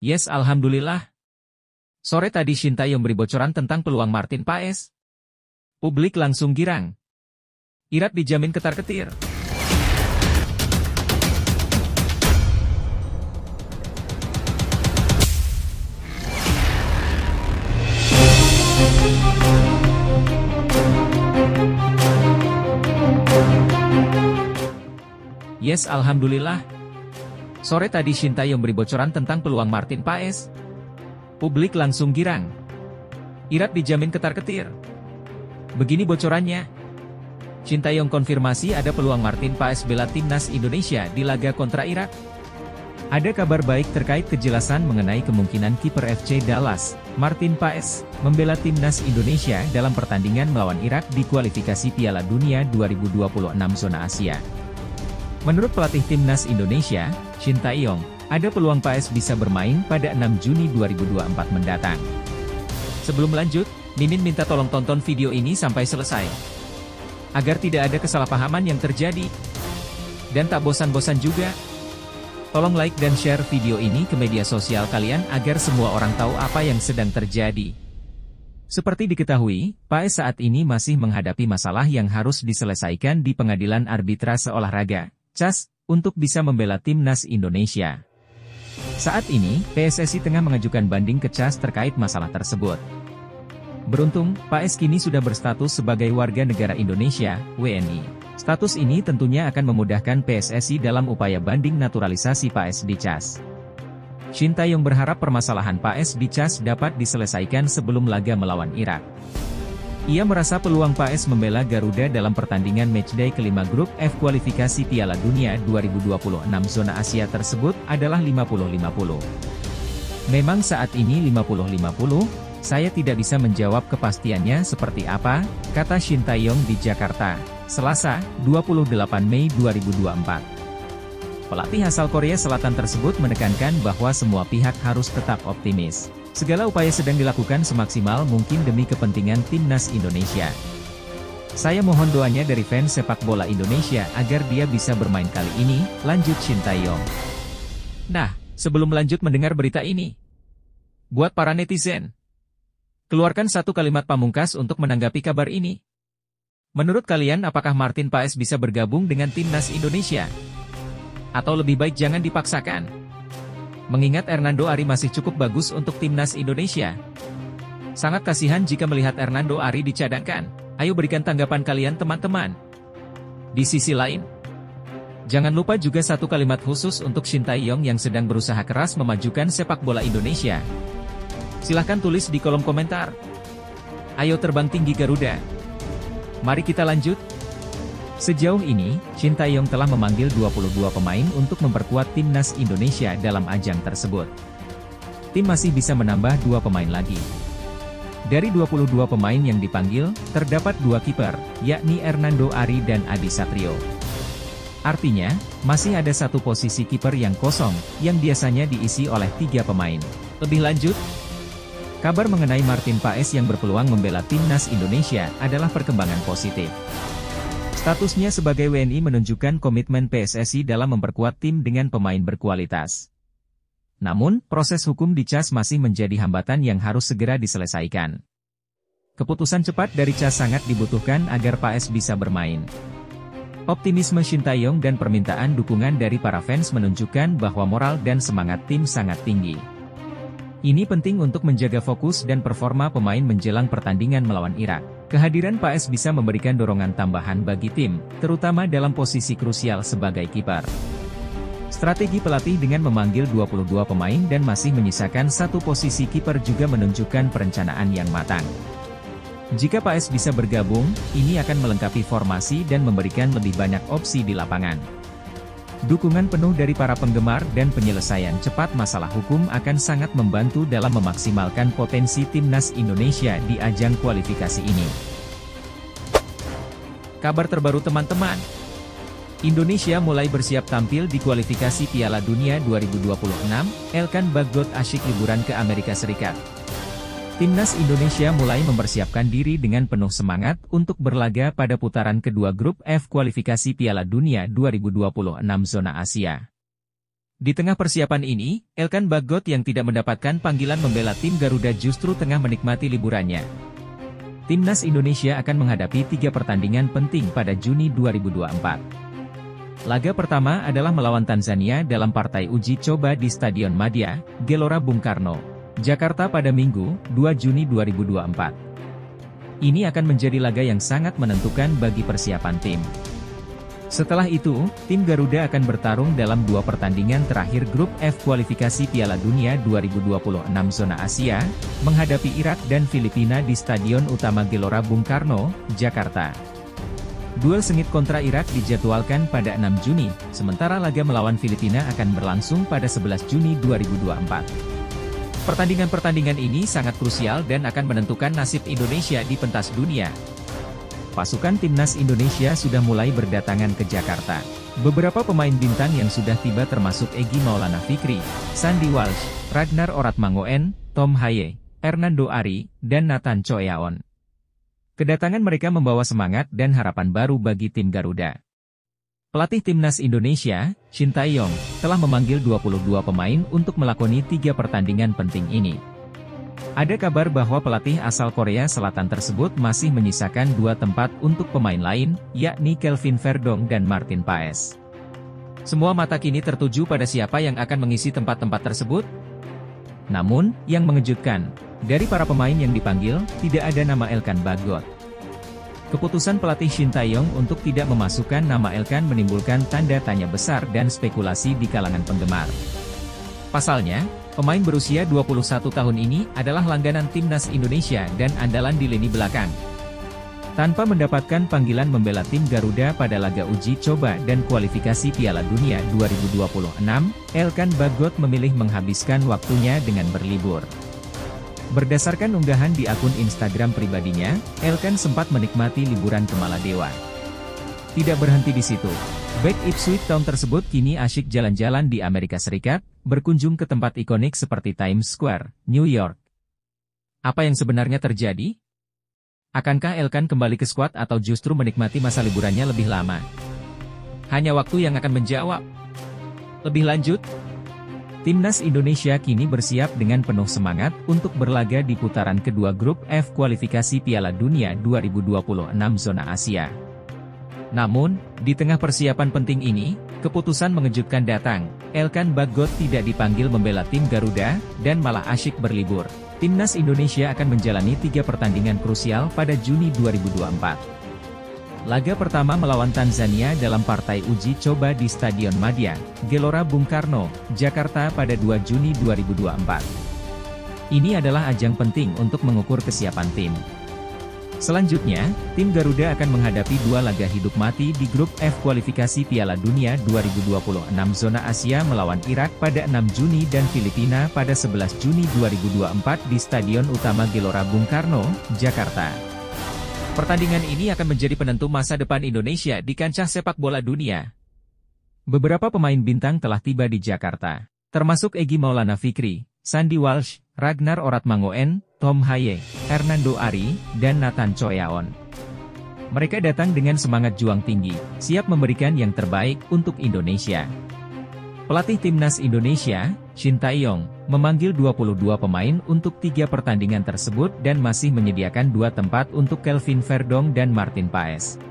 Yes, alhamdulillah. Sore tadi Sintayong beri bocoran tentang peluang Martin Paes. Publik langsung girang. Irak dijamin ketar-ketir. Yes, alhamdulillah. Sore tadi Sintayong beri bocoran tentang peluang Martin Paes. Publik langsung girang. Irak dijamin ketar-ketir. Begini bocorannya. Sintayong konfirmasi ada peluang Martin Paes bela timnas Indonesia di laga kontra Irak. Ada kabar baik terkait kejelasan mengenai kemungkinan kiper FC Dallas, Martin Paes, membela timnas Indonesia dalam pertandingan melawan Irak di kualifikasi Piala Dunia 2026 zona Asia. Menurut pelatih timnas Indonesia, Sintayong, ada peluang Paes bisa bermain pada 6 Juni 2024 mendatang. Sebelum lanjut, Mimin minta tolong tonton video ini sampai selesai, agar tidak ada kesalahpahaman yang terjadi. Dan tak bosan-bosan juga, tolong like dan share video ini ke media sosial kalian agar semua orang tahu apa yang sedang terjadi. Seperti diketahui, Paes saat ini masih menghadapi masalah yang harus diselesaikan di Pengadilan Arbitrase Olahraga, CAS, untuk bisa membela timnas Indonesia. Saat ini, PSSI tengah mengajukan banding ke CAS terkait masalah tersebut. Beruntung, Paes kini sudah berstatus sebagai warga negara Indonesia, WNI. Status ini tentunya akan memudahkan PSSI dalam upaya banding naturalisasi Paes di CAS. Sintayong berharap permasalahan Paes di CAS dapat diselesaikan sebelum laga melawan Irak. Ia merasa peluang Paes membela Garuda dalam pertandingan matchday kelima grup F kualifikasi Piala Dunia 2026 zona Asia tersebut adalah 50-50. Memang saat ini 50-50, saya tidak bisa menjawab kepastiannya seperti apa, kata Sintayong di Jakarta, Selasa, 28 Mei 2024. Pelatih asal Korea Selatan tersebut menekankan bahwa semua pihak harus tetap optimis. Segala upaya sedang dilakukan semaksimal mungkin demi kepentingan timnas Indonesia. Saya mohon doanya dari fans sepak bola Indonesia agar dia bisa bermain kali ini, lanjut Sintayong. Nah, sebelum lanjut mendengar berita ini, buat para netizen, keluarkan satu kalimat pamungkas untuk menanggapi kabar ini. Menurut kalian apakah Martin Paes bisa bergabung dengan timnas Indonesia? Atau lebih baik jangan dipaksakan? Mengingat Hernando Ari masih cukup bagus untuk timnas Indonesia. Sangat kasihan jika melihat Hernando Ari dicadangkan. Ayo berikan tanggapan kalian teman-teman. Di sisi lain, jangan lupa juga satu kalimat khusus untuk Sintayong yang sedang berusaha keras memajukan sepak bola Indonesia. Silahkan tulis di kolom komentar. Ayo terbang tinggi Garuda. Mari kita lanjut. Sejauh ini, Sintayong telah memanggil 22 pemain untuk memperkuat timnas Indonesia dalam ajang tersebut. Tim masih bisa menambah 2 pemain lagi. Dari 22 pemain yang dipanggil, terdapat 2 kiper, yakni Hernando Ari dan Adi Satrio. Artinya, masih ada satu posisi kiper yang kosong, yang biasanya diisi oleh 3 pemain. Lebih lanjut, kabar mengenai Martin Paes yang berpeluang membela timnas Indonesia adalah perkembangan positif. Statusnya sebagai WNI menunjukkan komitmen PSSI dalam memperkuat tim dengan pemain berkualitas. Namun, proses hukum di CAS masih menjadi hambatan yang harus segera diselesaikan. Keputusan cepat dari CAS sangat dibutuhkan agar Paes bisa bermain. Optimisme Sintayong dan permintaan dukungan dari para fans menunjukkan bahwa moral dan semangat tim sangat tinggi. Ini penting untuk menjaga fokus dan performa pemain menjelang pertandingan melawan Irak. Kehadiran Paes bisa memberikan dorongan tambahan bagi tim, terutama dalam posisi krusial sebagai kiper. Strategi pelatih dengan memanggil 22 pemain dan masih menyisakan satu posisi kiper juga menunjukkan perencanaan yang matang. Jika Paes bisa bergabung, ini akan melengkapi formasi dan memberikan lebih banyak opsi di lapangan. Dukungan penuh dari para penggemar dan penyelesaian cepat masalah hukum akan sangat membantu dalam memaksimalkan potensi timnas Indonesia di ajang kualifikasi ini. Kabar terbaru teman-teman. Indonesia mulai bersiap tampil di kualifikasi Piala Dunia 2026, Elkan Bagot asyik liburan ke Amerika Serikat. Timnas Indonesia mulai mempersiapkan diri dengan penuh semangat untuk berlaga pada putaran kedua grup F kualifikasi Piala Dunia 2026 zona Asia. Di tengah persiapan ini, Elkan Bagot yang tidak mendapatkan panggilan membela tim Garuda justru tengah menikmati liburannya. Timnas Indonesia akan menghadapi 3 pertandingan penting pada Juni 2024. Laga pertama adalah melawan Tanzania dalam partai uji coba di Stadion Madia, Gelora Bung Karno, Jakarta pada Minggu, 2 Juni 2024. Ini akan menjadi laga yang sangat menentukan bagi persiapan tim. Setelah itu, tim Garuda akan bertarung dalam 2 pertandingan terakhir grup F kualifikasi Piala Dunia 2026 zona Asia, menghadapi Irak dan Filipina di Stadion Utama Gelora Bung Karno, Jakarta. Duel sengit kontra Irak dijadwalkan pada 6 Juni, sementara laga melawan Filipina akan berlangsung pada 11 Juni 2024. Pertandingan-pertandingan ini sangat krusial dan akan menentukan nasib Indonesia di pentas dunia. Pasukan Timnas Indonesia sudah mulai berdatangan ke Jakarta. Beberapa pemain bintang yang sudah tiba termasuk Egy Maulana Fikri, Sandy Walsh, Ragnar Oratmangoen, Tom Haye, Hernando Ari, dan Nathan Choeaon. Kedatangan mereka membawa semangat dan harapan baru bagi tim Garuda. Pelatih Timnas Indonesia, Shin Tae-yong, telah memanggil 22 pemain untuk melakoni 3 pertandingan penting ini. Ada kabar bahwa pelatih asal Korea Selatan tersebut masih menyisakan 2 tempat untuk pemain lain, yakni Kelvin Verdong dan Martin Paes. Semua mata kini tertuju pada siapa yang akan mengisi tempat-tempat tersebut. Namun, yang mengejutkan, dari para pemain yang dipanggil, tidak ada nama Elkan Bagot. Keputusan pelatih Shin Tae-yong untuk tidak memasukkan nama Elkan menimbulkan tanda tanya besar dan spekulasi di kalangan penggemar. Pasalnya, pemain berusia 21 tahun ini adalah langganan Timnas Indonesia dan andalan di lini belakang. Tanpa mendapatkan panggilan membela tim Garuda pada laga uji coba dan kualifikasi Piala Dunia 2026, Elkan Bagot memilih menghabiskan waktunya dengan berlibur. Berdasarkan unggahan di akun Instagram pribadinya, Elkan sempat menikmati liburan ke Maladewa. Tidak berhenti di situ. Bek Ipswich Town tersebut kini asyik jalan-jalan di Amerika Serikat, berkunjung ke tempat ikonik seperti Times Square, New York. Apa yang sebenarnya terjadi? Akankah Elkan kembali ke skuad atau justru menikmati masa liburannya lebih lama? Hanya waktu yang akan menjawab. Lebih lanjut, Timnas Indonesia kini bersiap dengan penuh semangat untuk berlaga di putaran kedua grup F kualifikasi Piala Dunia 2026 zona Asia. Namun, di tengah persiapan penting ini, keputusan mengejutkan datang. Elkan Bagot tidak dipanggil membela tim Garuda, dan malah asyik berlibur. Timnas Indonesia akan menjalani 3 pertandingan krusial pada Juni 2024. Laga pertama melawan Tanzania dalam partai uji coba di Stadion Madia, Gelora Bung Karno, Jakarta pada 2 Juni 2024. Ini adalah ajang penting untuk mengukur kesiapan tim. Selanjutnya, tim Garuda akan menghadapi 2 laga hidup mati di grup F kualifikasi Piala Dunia 2026 zona Asia melawan Irak pada 6 Juni dan Filipina pada 11 Juni 2024 di Stadion Utama Gelora Bung Karno, Jakarta. Pertandingan ini akan menjadi penentu masa depan Indonesia di kancah sepak bola dunia. Beberapa pemain bintang telah tiba di Jakarta, termasuk Egy Maulana Fikri, Sandy Walsh, Ragnar Oratmangoen, Tom Haye, Hernando Ari, dan Nathan Choeaon. Mereka datang dengan semangat juang tinggi, siap memberikan yang terbaik untuk Indonesia. Pelatih Timnas Indonesia, Shin Tae-yong, memanggil 22 pemain untuk 3 pertandingan tersebut dan masih menyediakan 2 tempat untuk Kelvin Verdong dan Martin Paes.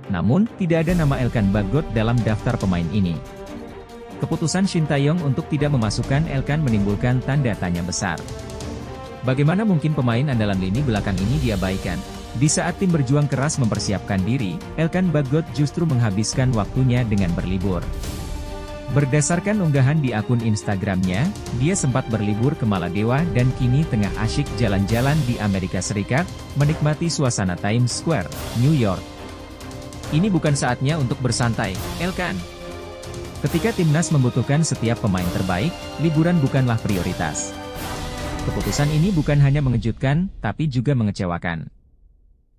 Namun, tidak ada nama Elkan Bagot dalam daftar pemain ini. Keputusan Shin Tae-yong untuk tidak memasukkan Elkan menimbulkan tanda tanya besar. Bagaimana mungkin pemain andalan lini belakang ini diabaikan? Di saat tim berjuang keras mempersiapkan diri, Elkan Bagot justru menghabiskan waktunya dengan berlibur. Berdasarkan unggahan di akun Instagramnya, dia sempat berlibur ke Maladewa dan kini tengah asyik jalan-jalan di Amerika Serikat, menikmati suasana Times Square, New York. Ini bukan saatnya untuk bersantai, Elkan. Ketika timnas membutuhkan setiap pemain terbaik, liburan bukanlah prioritas. Keputusan ini bukan hanya mengejutkan, tapi juga mengecewakan.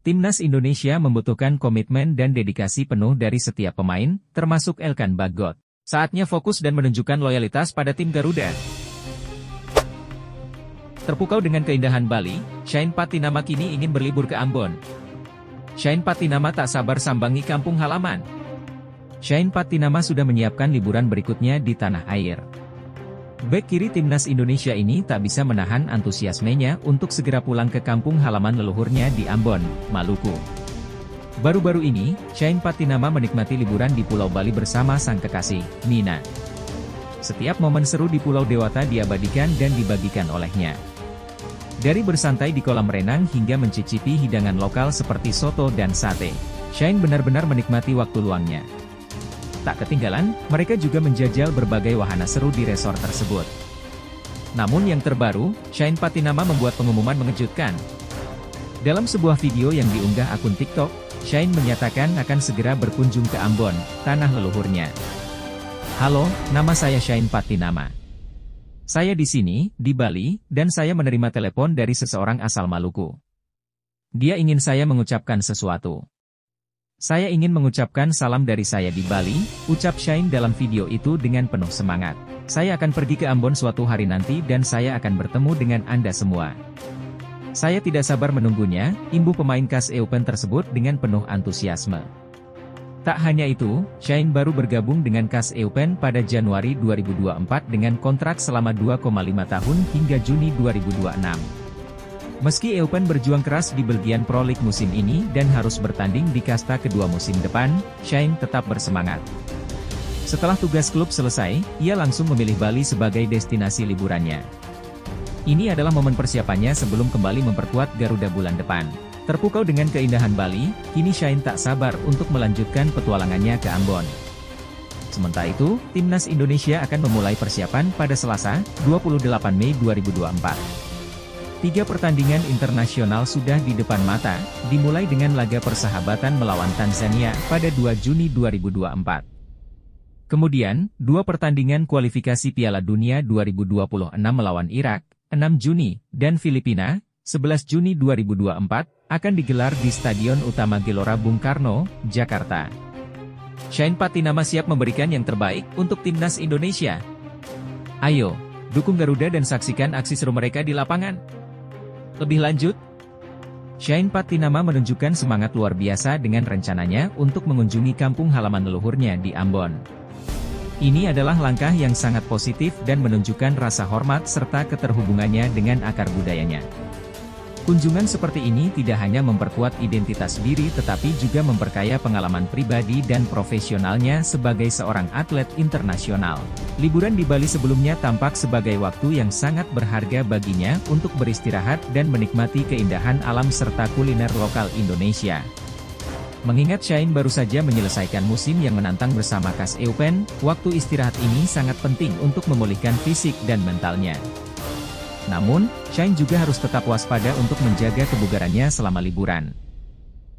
Timnas Indonesia membutuhkan komitmen dan dedikasi penuh dari setiap pemain, termasuk Elkan Bagot. Saatnya fokus dan menunjukkan loyalitas pada tim Garuda. Terpukau dengan keindahan Bali, Shane Patinama kini ingin berlibur ke Ambon. Shane Patinama tak sabar sambangi kampung halaman. Shane Pattinama sudah menyiapkan liburan berikutnya di tanah air. Bek kiri timnas Indonesia ini tak bisa menahan antusiasmenya untuk segera pulang ke kampung halaman leluhurnya di Ambon, Maluku. Baru-baru ini, Shane Pattinama menikmati liburan di Pulau Bali bersama sang kekasih, Nina. Setiap momen seru di Pulau Dewata diabadikan dan dibagikan olehnya. Dari bersantai di kolam renang hingga mencicipi hidangan lokal seperti soto dan sate, Shane benar-benar menikmati waktu luangnya. Tak ketinggalan, mereka juga menjajal berbagai wahana seru di resort tersebut. Namun yang terbaru, Shane Pattinama membuat pengumuman mengejutkan. Dalam sebuah video yang diunggah akun TikTok, Shane menyatakan akan segera berkunjung ke Ambon, tanah leluhurnya. Halo, nama saya Shane Pattinama. Saya di sini, di Bali, dan saya menerima telepon dari seseorang asal Maluku. Dia ingin saya mengucapkan sesuatu. Saya ingin mengucapkan salam dari saya di Bali, ucap Shane dalam video itu dengan penuh semangat. Saya akan pergi ke Ambon suatu hari nanti dan saya akan bertemu dengan Anda semua. Saya tidak sabar menunggunya, imbuh pemain khas Eupen tersebut dengan penuh antusiasme. Tak hanya itu, Shane baru bergabung dengan khas Eupen pada Januari 2024 dengan kontrak selama 2,5 tahun hingga Juni 2026. Meski Eupen berjuang keras di bagian Pro League musim ini dan harus bertanding di kasta kedua musim depan, Shane tetap bersemangat. Setelah tugas klub selesai, ia langsung memilih Bali sebagai destinasi liburannya. Ini adalah momen persiapannya sebelum kembali memperkuat Garuda bulan depan. Terpukau dengan keindahan Bali, kini Shane tak sabar untuk melanjutkan petualangannya ke Ambon. Sementara itu, timnas Indonesia akan memulai persiapan pada Selasa, 28 Mei 2024. 3 pertandingan internasional sudah di depan mata, dimulai dengan laga persahabatan melawan Tanzania pada 2 Juni 2024. Kemudian, 2 pertandingan kualifikasi Piala Dunia 2026 melawan Irak, 6 Juni, dan Filipina, 11 Juni 2024, akan digelar di Stadion Utama Gelora Bung Karno, Jakarta. Shane Pattinama siap memberikan yang terbaik untuk timnas Indonesia. Ayo, dukung Garuda dan saksikan aksi seru mereka di lapangan. Lebih lanjut, Shane Pattinama menunjukkan semangat luar biasa dengan rencananya untuk mengunjungi kampung halaman leluhurnya di Ambon. Ini adalah langkah yang sangat positif dan menunjukkan rasa hormat serta keterhubungannya dengan akar budayanya. Kunjungan seperti ini tidak hanya memperkuat identitas diri tetapi juga memperkaya pengalaman pribadi dan profesionalnya sebagai seorang atlet internasional. Liburan di Bali sebelumnya tampak sebagai waktu yang sangat berharga baginya untuk beristirahat dan menikmati keindahan alam serta kuliner lokal Indonesia. Mengingat Shane baru saja menyelesaikan musim yang menantang bersama khas Eupen, waktu istirahat ini sangat penting untuk memulihkan fisik dan mentalnya. Namun, Shane juga harus tetap waspada untuk menjaga kebugarannya selama liburan.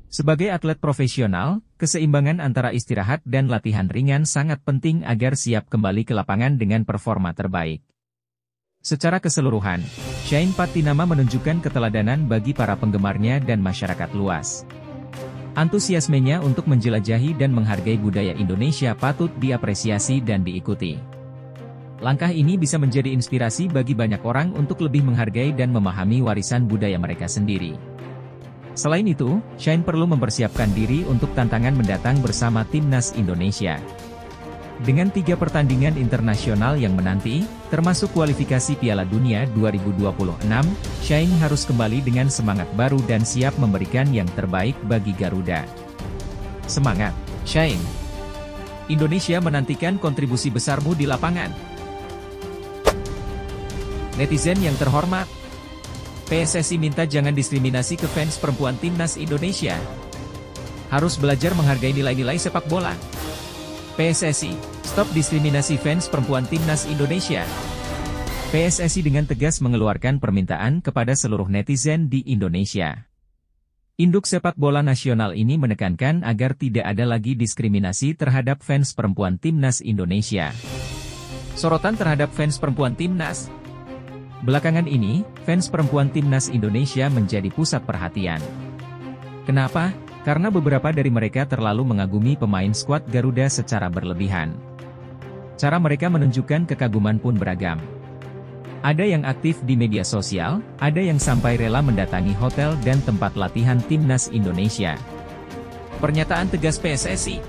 Sebagai atlet profesional, keseimbangan antara istirahat dan latihan ringan sangat penting agar siap kembali ke lapangan dengan performa terbaik. Secara keseluruhan, Shane Pattinama menunjukkan keteladanan bagi para penggemarnya dan masyarakat luas. Antusiasmenya untuk menjelajahi dan menghargai budaya Indonesia patut diapresiasi dan diikuti. Langkah ini bisa menjadi inspirasi bagi banyak orang untuk lebih menghargai dan memahami warisan budaya mereka sendiri. Selain itu, Shane perlu mempersiapkan diri untuk tantangan mendatang bersama timnas Indonesia. Dengan 3 pertandingan internasional yang menanti, termasuk kualifikasi Piala Dunia 2026, Shane harus kembali dengan semangat baru dan siap memberikan yang terbaik bagi Garuda. Semangat, Shane! Indonesia menantikan kontribusi besarmu di lapangan. Netizen yang terhormat, PSSI minta jangan diskriminasi ke fans perempuan timnas Indonesia. Harus belajar menghargai nilai-nilai sepak bola. PSSI, stop diskriminasi fans perempuan timnas Indonesia. PSSI dengan tegas mengeluarkan permintaan kepada seluruh netizen di Indonesia. Induk sepak bola nasional ini menekankan agar tidak ada lagi diskriminasi terhadap fans perempuan timnas Indonesia. Sorotan terhadap fans perempuan timnas. Belakangan ini, fans perempuan timnas Indonesia menjadi pusat perhatian. Kenapa? Karena beberapa dari mereka terlalu mengagumi pemain skuad Garuda secara berlebihan. Cara mereka menunjukkan kekaguman pun beragam. Ada yang aktif di media sosial, ada yang sampai rela mendatangi hotel dan tempat latihan timnas Indonesia. Pernyataan tegas PSSI.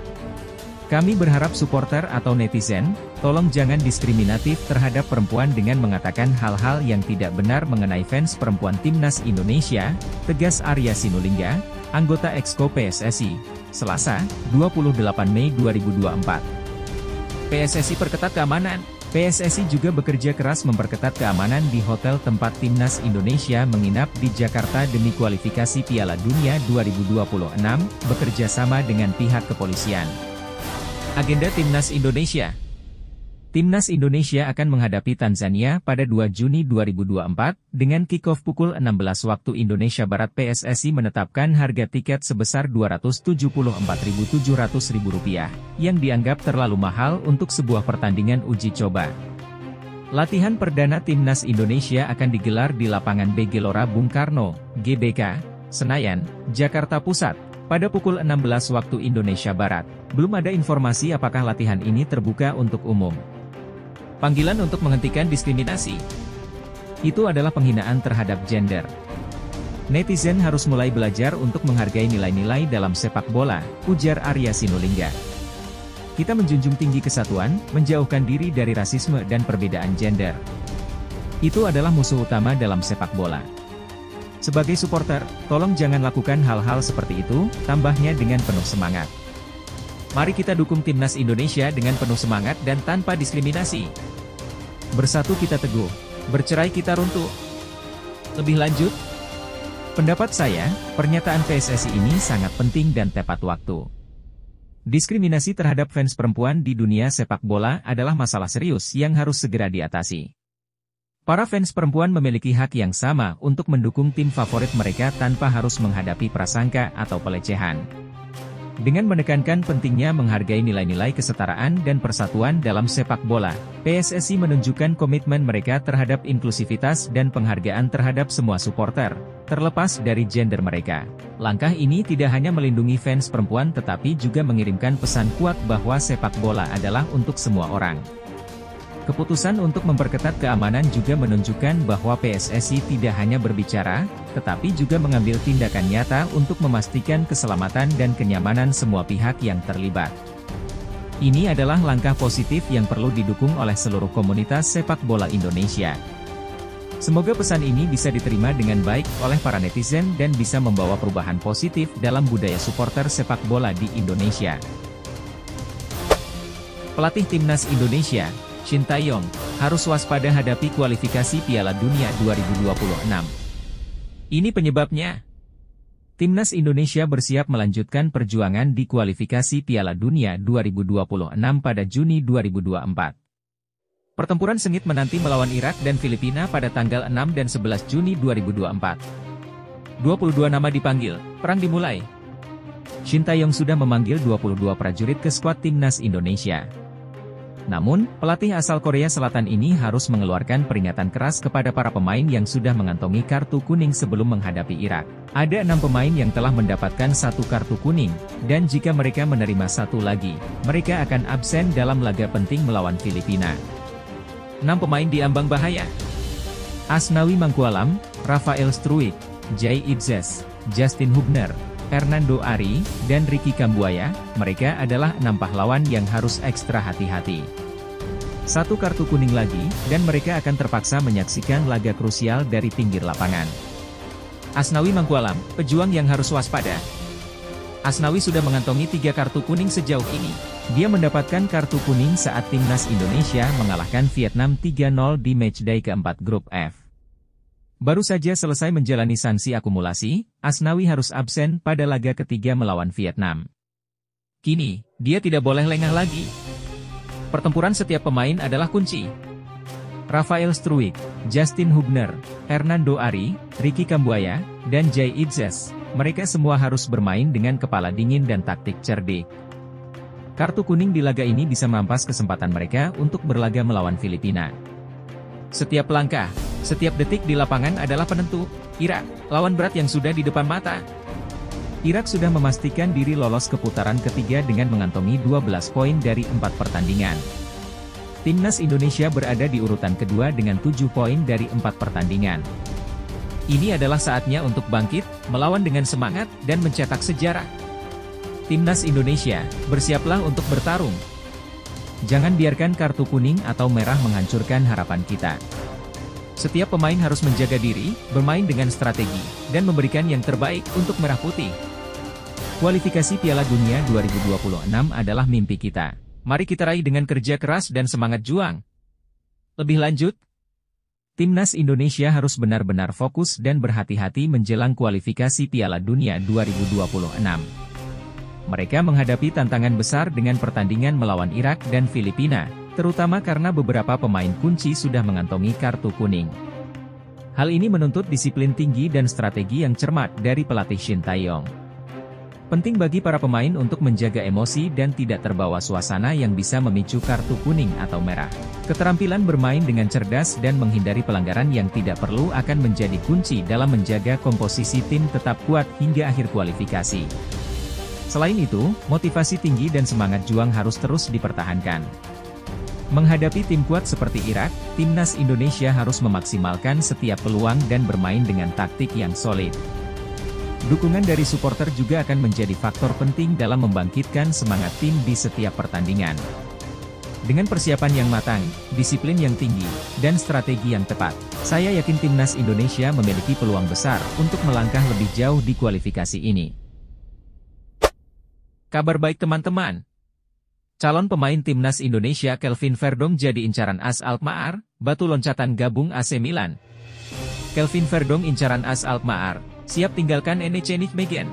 Kami berharap supporter atau netizen, tolong jangan diskriminatif terhadap perempuan dengan mengatakan hal-hal yang tidak benar mengenai fans perempuan Timnas Indonesia, tegas Arya Sinulinga, anggota Exco PSSI, Selasa, 28 Mei 2024. PSSI perketat keamanan. PSSI juga bekerja keras memperketat keamanan di hotel tempat Timnas Indonesia menginap di Jakarta demi kualifikasi Piala Dunia 2026, bekerja sama dengan pihak kepolisian. Agenda Timnas Indonesia. Timnas Indonesia akan menghadapi Tanzania pada 2 Juni 2024, dengan kick-off pukul 16 waktu Indonesia Barat. PSSI menetapkan harga tiket sebesar Rp274.700.000, yang dianggap terlalu mahal untuk sebuah pertandingan uji coba. Latihan perdana Timnas Indonesia akan digelar di lapangan B Gelora Bung Karno, GBK, Senayan, Jakarta Pusat, pada pukul 16 waktu Indonesia Barat. Belum ada informasi apakah latihan ini terbuka untuk umum. Panggilan untuk menghentikan diskriminasi. Itu adalah penghinaan terhadap gender. Netizen harus mulai belajar untuk menghargai nilai-nilai dalam sepak bola, ujar Arya Sinulinga. Kita menjunjung tinggi kesatuan, menjauhkan diri dari rasisme dan perbedaan gender. Itu adalah musuh utama dalam sepak bola. Sebagai supporter, tolong jangan lakukan hal-hal seperti itu, tambahnya dengan penuh semangat. Mari kita dukung Timnas Indonesia dengan penuh semangat dan tanpa diskriminasi. Bersatu kita teguh, bercerai kita runtuh. Lebih lanjut, pendapat saya, pernyataan PSSI ini sangat penting dan tepat waktu. Diskriminasi terhadap fans perempuan di dunia sepak bola adalah masalah serius yang harus segera diatasi. Para fans perempuan memiliki hak yang sama untuk mendukung tim favorit mereka tanpa harus menghadapi prasangka atau pelecehan. Dengan menekankan pentingnya menghargai nilai-nilai kesetaraan dan persatuan dalam sepak bola, PSSI menunjukkan komitmen mereka terhadap inklusivitas dan penghargaan terhadap semua supporter, terlepas dari gender mereka. Langkah ini tidak hanya melindungi fans perempuan tetapi juga mengirimkan pesan kuat bahwa sepak bola adalah untuk semua orang. Keputusan untuk memperketat keamanan juga menunjukkan bahwa PSSI tidak hanya berbicara, tetapi juga mengambil tindakan nyata untuk memastikan keselamatan dan kenyamanan semua pihak yang terlibat. Ini adalah langkah positif yang perlu didukung oleh seluruh komunitas sepak bola Indonesia. Semoga pesan ini bisa diterima dengan baik oleh para netizen dan bisa membawa perubahan positif dalam budaya supporter sepak bola di Indonesia. Pelatih Timnas Indonesia, Shin Tae-yong, harus waspada hadapi kualifikasi Piala Dunia 2026. Ini penyebabnya. Timnas Indonesia bersiap melanjutkan perjuangan di kualifikasi Piala Dunia 2026 pada Juni 2024. Pertempuran sengit menanti melawan Irak dan Filipina pada tanggal 6 dan 11 Juni 2024. 22 nama dipanggil, perang dimulai. Shin Tae-yong sudah memanggil 22 prajurit ke skuad Timnas Indonesia. Namun, pelatih asal Korea Selatan ini harus mengeluarkan peringatan keras kepada para pemain yang sudah mengantongi kartu kuning sebelum menghadapi Irak. Ada 6 pemain yang telah mendapatkan 1 kartu kuning, dan jika mereka menerima 1 lagi, mereka akan absen dalam laga penting melawan Filipina. 6 pemain diambang bahaya. Asnawi Mangkualam, Rafael Struijk, Jay Itzes, Justin Hubner, Hernando Ari, dan Ricky Kambuaya, mereka adalah 6 pahlawan yang harus ekstra hati-hati. 1 kartu kuning lagi, dan mereka akan terpaksa menyaksikan laga krusial dari pinggir lapangan. Asnawi Mangkualam, pejuang yang harus waspada. Asnawi sudah mengantongi 3 kartu kuning sejauh ini. Dia mendapatkan kartu kuning saat Timnas Indonesia mengalahkan Vietnam 3-0 di matchday keempat Grup F. Baru saja selesai menjalani sanksi akumulasi, Asnawi harus absen pada laga ketiga melawan Vietnam. Kini, dia tidak boleh lengah lagi. Pertempuran setiap pemain adalah kunci. Rafael Struijk, Justin Hubner, Hernando Ari, Ricky Kambuaya, dan Jay Itzes, mereka semua harus bermain dengan kepala dingin dan taktik cerdik. Kartu kuning di laga ini bisa merampas kesempatan mereka untuk berlaga melawan Filipina. Setiap langkah, setiap detik di lapangan adalah penentu. Irak, lawan berat yang sudah di depan mata. Irak sudah memastikan diri lolos ke putaran ketiga dengan mengantongi 12 poin dari 4 pertandingan. Timnas Indonesia berada di urutan kedua dengan 7 poin dari 4 pertandingan. Ini adalah saatnya untuk bangkit, melawan dengan semangat, dan mencetak sejarah. Timnas Indonesia, bersiaplah untuk bertarung. Jangan biarkan kartu kuning atau merah menghancurkan harapan kita. Setiap pemain harus menjaga diri, bermain dengan strategi, dan memberikan yang terbaik untuk Merah Putih. Kualifikasi Piala Dunia 2026 adalah mimpi kita. Mari kita raih dengan kerja keras dan semangat juang. Lebih lanjut, Timnas Indonesia harus benar-benar fokus dan berhati-hati menjelang kualifikasi Piala Dunia 2026. Mereka menghadapi tantangan besar dengan pertandingan melawan Irak dan Filipina, terutama karena beberapa pemain kunci sudah mengantongi kartu kuning. Hal ini menuntut disiplin tinggi dan strategi yang cermat dari pelatih Shin Tae-yong. Penting bagi para pemain untuk menjaga emosi dan tidak terbawa suasana yang bisa memicu kartu kuning atau merah. Keterampilan bermain dengan cerdas dan menghindari pelanggaran yang tidak perlu akan menjadi kunci dalam menjaga komposisi tim tetap kuat hingga akhir kualifikasi. Selain itu, motivasi tinggi dan semangat juang harus terus dipertahankan. Menghadapi tim kuat seperti Irak, Timnas Indonesia harus memaksimalkan setiap peluang dan bermain dengan taktik yang solid. Dukungan dari supporter juga akan menjadi faktor penting dalam membangkitkan semangat tim di setiap pertandingan. Dengan persiapan yang matang, disiplin yang tinggi, dan strategi yang tepat, saya yakin Timnas Indonesia memiliki peluang besar untuk melangkah lebih jauh di kualifikasi ini. Kabar baik teman-teman. Calon pemain Timnas Indonesia Kelvin Verdong jadi incaran AS Alkmaar, batu loncatan gabung AC Milan. Kelvin Verdong incaran AS Alkmaar, siap tinggalkan NEC Nijmegen.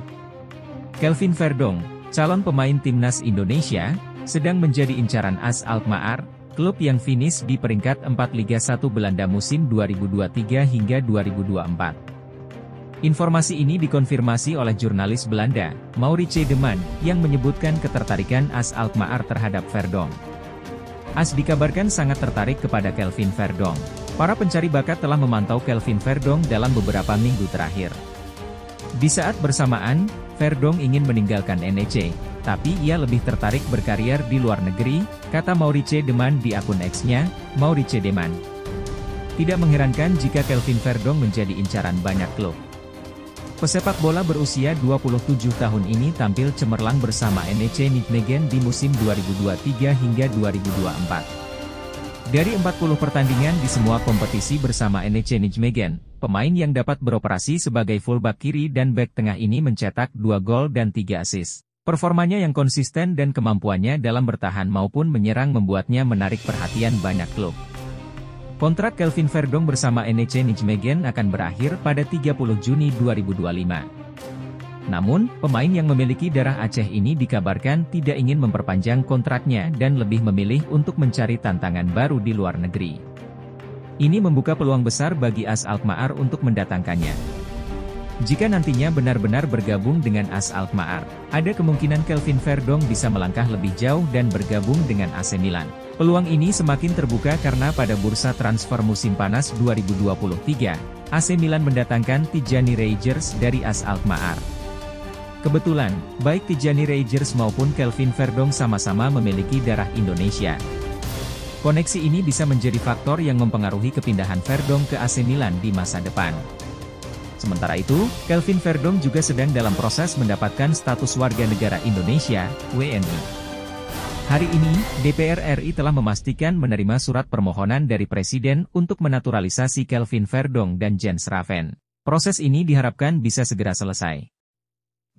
Kelvin Verdong, calon pemain Timnas Indonesia, sedang menjadi incaran AS Alkmaar, klub yang finish di peringkat 4 Liga 1 Belanda musim 2023 hingga 2024. Informasi ini dikonfirmasi oleh jurnalis Belanda, Maurice de Man, yang menyebutkan ketertarikan AS Alkmaar terhadap Verdong. AS dikabarkan sangat tertarik kepada Kelvin Verdong. Para pencari bakat telah memantau Kelvin Verdong dalam beberapa minggu terakhir. Di saat bersamaan, Verdong ingin meninggalkan NEC, tapi ia lebih tertarik berkarier di luar negeri, kata Maurice de Man di akun X-nya, Maurice de Man. Tidak mengherankan jika Kelvin Verdong menjadi incaran banyak klub. Pesepak bola berusia 27 tahun ini tampil cemerlang bersama NEC Nijmegen di musim 2023 hingga 2024. Dari 40 pertandingan di semua kompetisi bersama NEC Nijmegen, pemain yang dapat beroperasi sebagai fullback kiri dan bek tengah ini mencetak 2 gol dan 3 assist. Performanya yang konsisten dan kemampuannya dalam bertahan maupun menyerang membuatnya menarik perhatian banyak klub. Kontrak Kelvin Verdong bersama NEC Nijmegen akan berakhir pada 30 Juni 2025. Namun, pemain yang memiliki darah Aceh ini dikabarkan tidak ingin memperpanjang kontraknya dan lebih memilih untuk mencari tantangan baru di luar negeri. Ini membuka peluang besar bagi AS Alkmaar untuk mendatangkannya. Jika nantinya benar-benar bergabung dengan AS Alkmaar, ada kemungkinan Kelvin Verdong bisa melangkah lebih jauh dan bergabung dengan AC Milan. Peluang ini semakin terbuka karena pada bursa transfer musim panas 2023, AC Milan mendatangkan Tijani Reijers dari AS Alkmaar. Kebetulan, baik Tijani Reijers maupun Kelvin Verdong sama-sama memiliki darah Indonesia. Koneksi ini bisa menjadi faktor yang mempengaruhi kepindahan Verdong ke AC Milan di masa depan. Sementara itu, Kelvin Verdong juga sedang dalam proses mendapatkan status warga negara Indonesia, WNI. Hari ini, DPR RI telah memastikan menerima surat permohonan dari Presiden untuk menaturalisasi Kelvin Verdong dan Jens Raven. Proses ini diharapkan bisa segera selesai.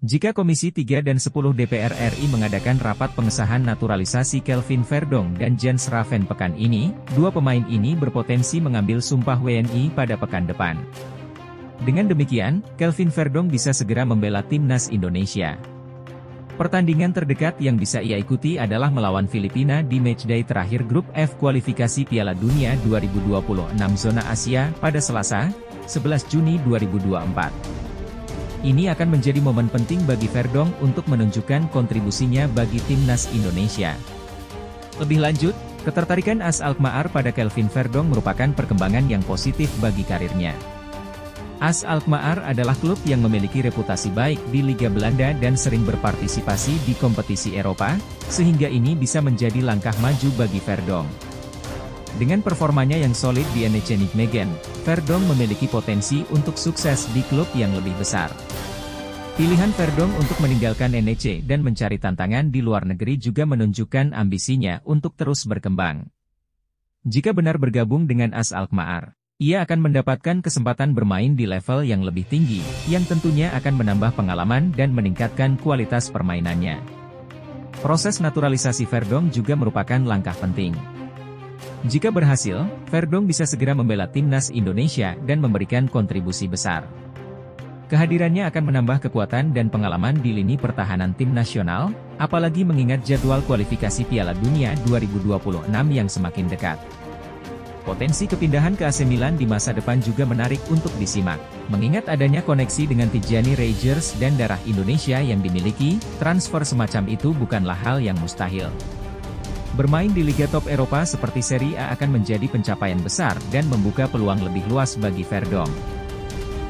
Jika Komisi 3 dan 10 DPR RI mengadakan rapat pengesahan naturalisasi Kelvin Verdong dan Jens Raven pekan ini, dua pemain ini berpotensi mengambil sumpah WNI pada pekan depan. Dengan demikian, Kelvin Verdong bisa segera membela Timnas Indonesia. Pertandingan terdekat yang bisa ia ikuti adalah melawan Filipina di matchday terakhir grup F kualifikasi Piala Dunia 2026 zona Asia pada Selasa, 11 Juni 2024. Ini akan menjadi momen penting bagi Verdong untuk menunjukkan kontribusinya bagi Timnas Indonesia. Lebih lanjut, ketertarikan AS Alkmaar pada Kelvin Verdong merupakan perkembangan yang positif bagi karirnya. AS Alkmaar adalah klub yang memiliki reputasi baik di Liga Belanda dan sering berpartisipasi di kompetisi Eropa, sehingga ini bisa menjadi langkah maju bagi Verdong. Dengan performanya yang solid di NEC Nijmegen, Verdong memiliki potensi untuk sukses di klub yang lebih besar. Pilihan Verdong untuk meninggalkan NEC dan mencari tantangan di luar negeri juga menunjukkan ambisinya untuk terus berkembang. Jika benar bergabung dengan AS Alkmaar, ia akan mendapatkan kesempatan bermain di level yang lebih tinggi, yang tentunya akan menambah pengalaman dan meningkatkan kualitas permainannya. Proses naturalisasi Verdong juga merupakan langkah penting. Jika berhasil, Verdong bisa segera membela timnas Indonesia dan memberikan kontribusi besar. Kehadirannya akan menambah kekuatan dan pengalaman di lini pertahanan tim nasional, apalagi mengingat jadwal kualifikasi Piala Dunia 2026 yang semakin dekat. Potensi kepindahan ke AC Milan di masa depan juga menarik untuk disimak. Mengingat adanya koneksi dengan Tijani Rangers dan darah Indonesia yang dimiliki, transfer semacam itu bukanlah hal yang mustahil. Bermain di Liga Top Eropa seperti Serie A akan menjadi pencapaian besar dan membuka peluang lebih luas bagi Verdong.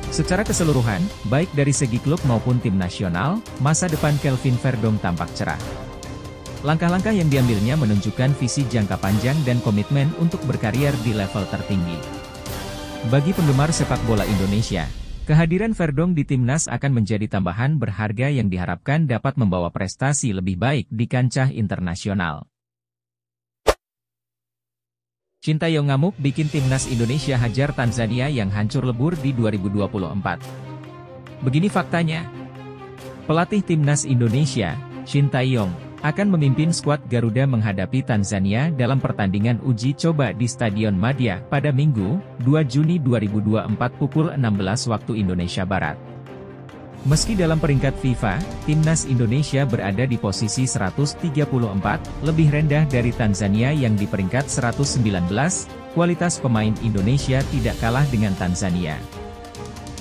Secara keseluruhan, baik dari segi klub maupun tim nasional, masa depan Kelvin Verdong tampak cerah. Langkah-langkah yang diambilnya menunjukkan visi jangka panjang dan komitmen untuk berkarier di level tertinggi. Bagi penggemar sepak bola Indonesia, kehadiran Verdong di timnas akan menjadi tambahan berharga yang diharapkan dapat membawa prestasi lebih baik di kancah internasional. Sintayong ngamuk bikin timnas Indonesia hajar Tanzania yang hancur lebur di 2024. Begini faktanya. Pelatih timnas Indonesia, Sintayong, akan memimpin skuad Garuda menghadapi Tanzania dalam pertandingan uji coba di Stadion Madia pada Minggu, 2 Juni 2024 pukul 16 waktu Indonesia Barat. Meski dalam peringkat FIFA, timnas Indonesia berada di posisi 134, lebih rendah dari Tanzania yang di peringkat 119, kualitas pemain Indonesia tidak kalah dengan Tanzania.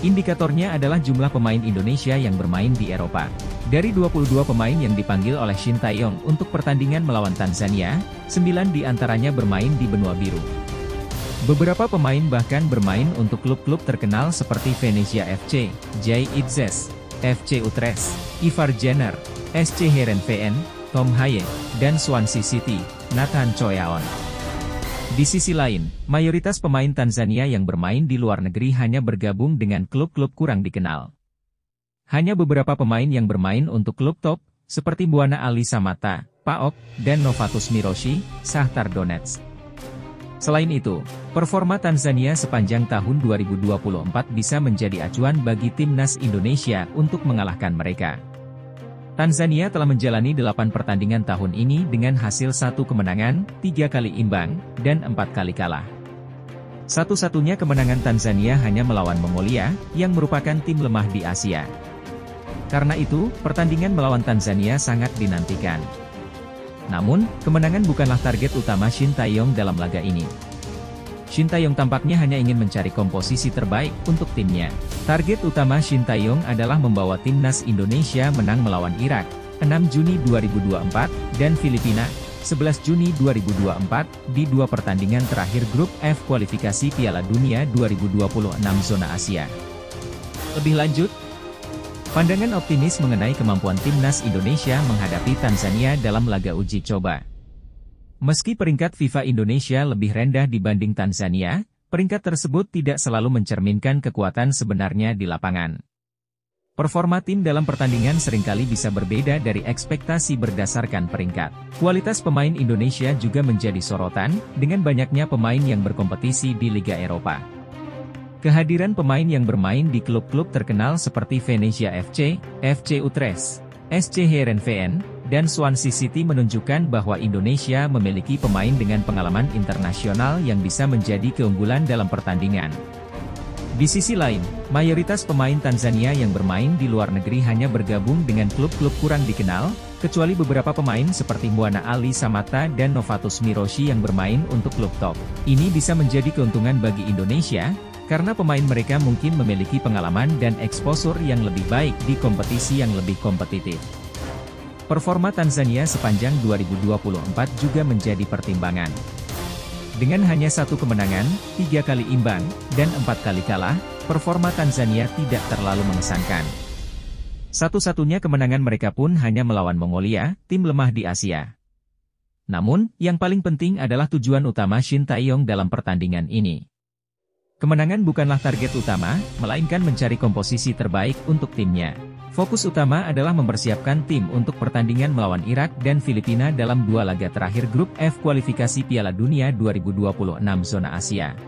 Indikatornya adalah jumlah pemain Indonesia yang bermain di Eropa. Dari 22 pemain yang dipanggil oleh Sintayong untuk pertandingan melawan Tanzania, 9 diantaranya bermain di benua biru. Beberapa pemain bahkan bermain untuk klub-klub terkenal seperti Venezia FC, Jay Itzes, FC Utrecht, Ivar Jenner, SC Heerenveen, Tom Haye, dan Swansea City, Nathan Choyaon. Di sisi lain, mayoritas pemain Tanzania yang bermain di luar negeri hanya bergabung dengan klub-klub kurang dikenal. Hanya beberapa pemain yang bermain untuk klub top, seperti Bwana Ali Samatta, PAOK, dan Novatus Miroshi, Shakhtar Donetsk. Selain itu, performa Tanzania sepanjang tahun 2024 bisa menjadi acuan bagi timnas Indonesia untuk mengalahkan mereka. Tanzania telah menjalani 8 pertandingan tahun ini dengan hasil 1 kemenangan, 3 kali imbang, dan 4 kali kalah. Satu-satunya kemenangan Tanzania hanya melawan Mongolia, yang merupakan tim lemah di Asia. Karena itu, pertandingan melawan Tanzania sangat dinantikan. Namun, kemenangan bukanlah target utama Sintayong dalam laga ini. Sintayong tampaknya hanya ingin mencari komposisi terbaik untuk timnya. Target utama Sintayong adalah membawa timnas Indonesia menang melawan Irak, 6 Juni 2024, dan Filipina, 11 Juni 2024, di 2 pertandingan terakhir grup F kualifikasi Piala Dunia 2026 zona Asia. Lebih lanjut, pandangan optimis mengenai kemampuan timnas Indonesia menghadapi Tanzania dalam laga uji coba. Meski peringkat FIFA Indonesia lebih rendah dibanding Tanzania, peringkat tersebut tidak selalu mencerminkan kekuatan sebenarnya di lapangan. Performa tim dalam pertandingan seringkali bisa berbeda dari ekspektasi berdasarkan peringkat. Kualitas pemain Indonesia juga menjadi sorotan, dengan banyaknya pemain yang berkompetisi di Liga Eropa. Kehadiran pemain yang bermain di klub-klub terkenal seperti Venezia FC, FC Utrecht, SC Heerenveen, dan Swansea City menunjukkan bahwa Indonesia memiliki pemain dengan pengalaman internasional yang bisa menjadi keunggulan dalam pertandingan. Di sisi lain, mayoritas pemain Tanzania yang bermain di luar negeri hanya bergabung dengan klub-klub kurang dikenal, kecuali beberapa pemain seperti Bwana Ali Samatta dan Novatus Miroshi yang bermain untuk klub top. Ini bisa menjadi keuntungan bagi Indonesia, karena pemain mereka mungkin memiliki pengalaman dan eksposur yang lebih baik di kompetisi yang lebih kompetitif. Performa Tanzania sepanjang 2024 juga menjadi pertimbangan. Dengan hanya 1 kemenangan, 3 kali imbang, dan 4 kali kalah, performa Tanzania tidak terlalu mengesankan. Satu-satunya kemenangan mereka pun hanya melawan Mongolia, tim lemah di Asia. Namun, yang paling penting adalah tujuan utama Sintayong dalam pertandingan ini. Kemenangan bukanlah target utama, melainkan mencari komposisi terbaik untuk timnya. Fokus utama adalah mempersiapkan tim untuk pertandingan melawan Irak dan Filipina dalam 2 laga terakhir grup F kualifikasi Piala Dunia 2026 zona Asia.